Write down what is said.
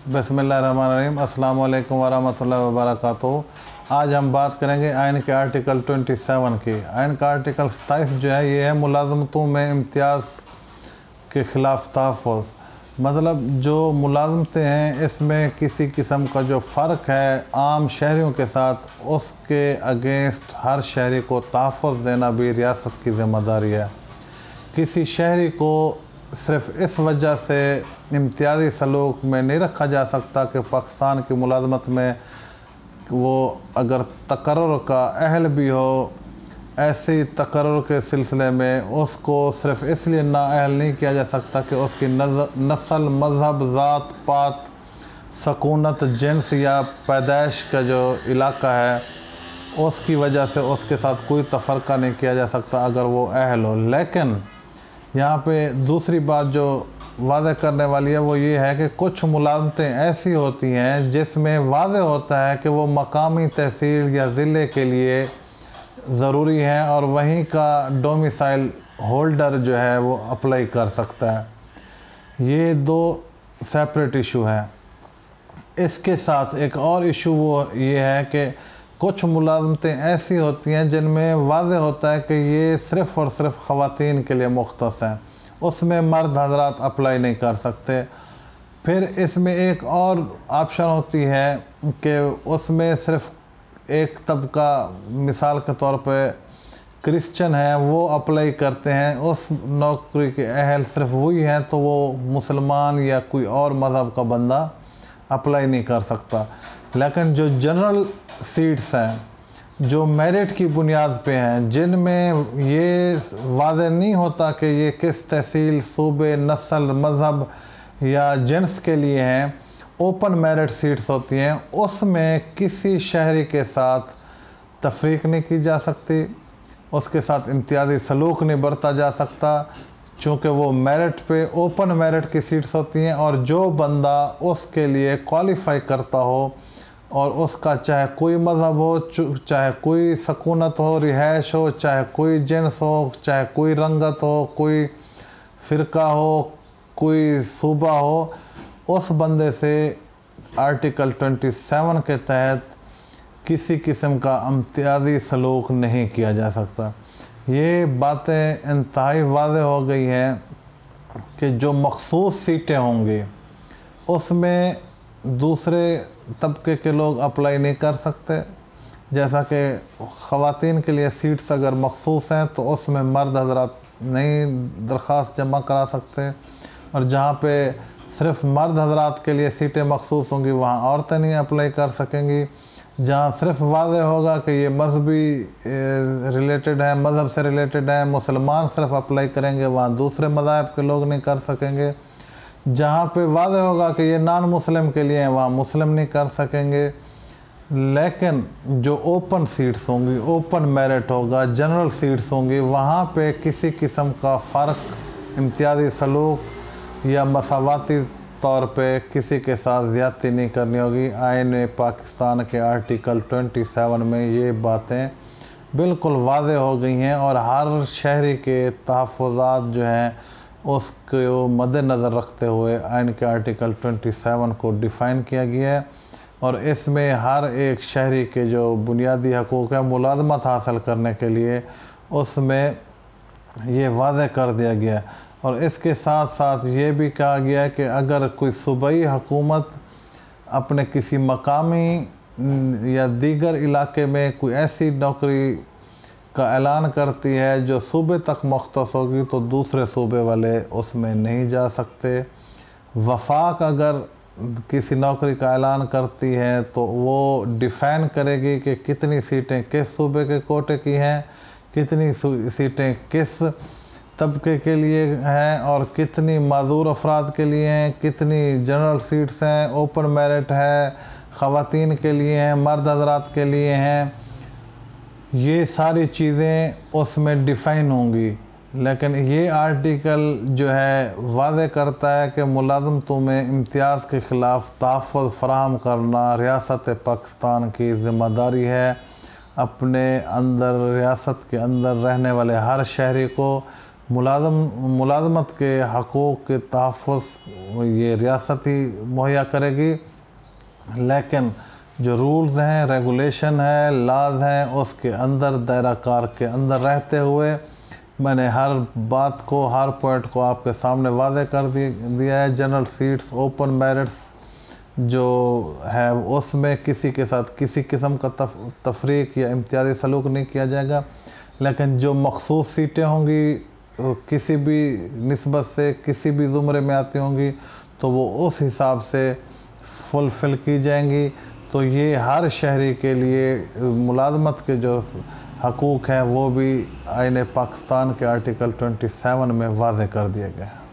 बिस्मिल्लाहिर्रहमानिर्रहीम। अस्सलाम वालेकुम वरहमतुल्लाहि वबरकातुहू। आज हम बात करेंगे आइन के आर्टिकल 27 की। आइन का आर्टिकल 27 जो है ये है मुलाजमतों में इम्तियाज़ के ख़िलाफ़ तहफ़्फ़ुज़। मतलब जो मुलाजमतें हैं इसमें किसी किस्म का जो फ़र्क है आम शहरियों के साथ, उसके अगेंस्ट हर शहरी को तहफ़्फ़ुज़ देना भी रियासत की ज़िम्मेदारी है। किसी शहरी को सिर्फ़ इस वजह से इम्तियाज़ी सलूक में नहीं रखा जा सकता कि पाकिस्तान की मुलाजमत में वो अगर तकर्रुर का अहल भी हो, ऐसे तकर्रुर के सिलसिले में उसको सिर्फ़ इसलिए नाअहल नहीं किया जा सकता कि उसकी नस्ल, मज़हब, ज़ात पात, सकूनत, जिन्स या पैदाइश का जो इलाका है उसकी वजह से उसके साथ कोई तफ़र्क़ा नहीं किया जा सकता अगर वो अहल हो। लेकिन यहाँ पे दूसरी बात जो वाज़े करने वाली है वो ये है कि कुछ मुलाजमतें ऐसी होती हैं जिसमें वाज़े होता है कि वो मकामी तहसील या ज़िले के लिए ज़रूरी हैं और वहीं का डोमिसाइल होल्डर जो है वो अप्लाई कर सकता है। ये दो सेपरेट इशू हैं। इसके साथ एक और इशू वो ये है कि कुछ मुलाजमतें ऐसी होती हैं जिनमें वाज़े होता है कि ये सिर्फ़ और सिर्फ ख़वातीन के लिए मुख्तस हैं, उसमें मर्द हज़रात अप्लाई नहीं कर सकते। फिर इसमें एक और ऑप्शन होती है कि उसमें सिर्फ़ एक तबका, मिसाल के तौर पे क्रिश्चियन हैं, वो अप्लाई करते हैं, उस नौकरी के अहल सिर्फ वही हैं, तो वो मुसलमान या कोई और मज़हब का बंदा अप्लाई नहीं कर सकता। लेकिन जो जनरल सीट्स हैं, जो मेरिट की बुनियाद पे हैं, जिनमें ये वाज़ेह नहीं होता कि ये किस तहसील, सूबे, नस्ल, मज़हब या जिन्स के लिए हैं, ओपन मेरिट सीट्स होती हैं, उसमें किसी शहरी के साथ तफरीक नहीं की जा सकती, उसके साथ इम्तियाज़ी सलूक नहीं बरता जा सकता, चूँकि वो मेरिट पे ओपन मेरिट की सीट्स होती हैं और जो बंदा उसके लिए क्वालिफ़ाई करता हो और उसका चाहे कोई मज़हब हो, चाहे कोई सकूनत हो, रिहाइश हो, चाहे कोई जिन्स हो, चाहे कोई रंगत हो, कोई फ़िरका हो, कोई सूबा हो, उस बंदे से आर्टिकल 27 के तहत किसी किस्म का इम्तियाज़ी सलूक नहीं किया जा सकता। ये बातें इंतहाई वाज़ेह हो गई हैं कि जो मख़सूस सीटें होंगी उसमें दूसरे तबके के लोग अप्लाई नहीं कर सकते। जैसा कि ख़वातीन के लिए सीट्स अगर मख़सूस हैं तो उसमें मर्द हज़रात नहीं दरख्वास्त जमा करा सकते, और जहाँ पे सिर्फ मर्द हज़रात के लिए सीटें मख़सूस होंगी वहाँ औरतें नहीं अप्लाई कर सकेंगी। जहाँ सिर्फ वाज़ेह होगा कि ये मजहबी रिलेटेड है, मज़हब से रिलेटेड है, मुसलमान सिर्फ अप्लाई करेंगे, वहाँ दूसरे मज़ाहब के लोग नहीं कर सकेंगे। जहाँ पे वाज़ेह होगा कि ये नॉन मुस्लिम के लिए हैं, वहाँ मुस्लिम नहीं कर सकेंगे। लेकिन जो ओपन सीट्स होंगी, ओपन मेरिट होगा, जनरल सीट्स होंगी, वहाँ पे किसी किस्म का फ़र्क, इम्तियाज़ी सलूक या मसावाती तौर पे किसी के साथ ज़्यादती नहीं करनी होगी। आईन पाकिस्तान के आर्टिकल 27 में ये बातें बिल्कुल वाज़ेह हो गई हैं और हर शहरी के तहफ़्फ़ुज़ात जो हैं उसको मद्देनज़र रखते हुए आइन के आर्टिकल 27 को डिफ़ाइन किया गया है और इसमें हर एक शहरी के जो बुनियादी हकूक़ है मुलाज़मत हासिल करने के लिए, उसमें ये वाज़ेह कर दिया गया है। और इसके साथ साथ ये भी कहा गया है कि अगर कोई सूबाई हुकूमत अपने किसी मकामी या दीगर इलाके में कोई ऐसी नौकरी का ऐलान करती है जो सूबे तक मुख्तस होगी तो दूसरे सूबे वाले उसमें नहीं जा सकते। वफाक अगर किसी नौकरी का ऐलान करती है तो वो डिफ़ाइन करेगी कि कितनी सीटें किस सूबे के कोटे की हैं, कितनी सीटें किस तबके के लिए हैं और कितनी माज़ूर अफराद के लिए हैं, कितनी जनरल सीट्स हैं, ओपन मेरिट है, ख़वातीन के लिए हैं, मर्द हज़रात के लिए हैं। ये सारी चीज़ें उसमें डिफ़ाइन होंगी। लेकिन ये आर्टिकल जो है वाज़ेह करता है कि मुलाज़मतों में इम्तियाज़ के ख़िलाफ़ तहफ़्फ़ुज़ फ़राहम करना रियासत पाकिस्तान की ज़िम्मेदारी है। अपने अंदर, रियासत के अंदर रहने वाले हर शहरी को मुलाजमत के हकूक़ के तहफ़्फ़ुज़ ये रियासत ही मुहैया करेगी, लेकिन जो रूल्स हैं, रेगुलेशन है, लाज हैं, उसके अंदर दायरा कार के अंदर रहते हुए मैंने हर बात को, हर पॉइंट को आपके सामने वाज़े कर दिया है। जनरल सीट्स, ओपन मेरिट्स जो है उसमें किसी के साथ किसी किस्म का तफरीक या इम्तियाज़ी सलूक नहीं किया जाएगा, लेकिन जो मखसूस सीटें होंगी किसी भी निस्बत से किसी भी ज़ुमरे में आती होंगी तो वो उस हिसाब से फुलफ़िल की जाएंगी। तो ये हर शहरी के लिए मुलाजमत के जो हकूक़ हैं वो भी आईन पाकिस्तान के आर्टिकल 27 में वाज़े कर दिए गए हैं।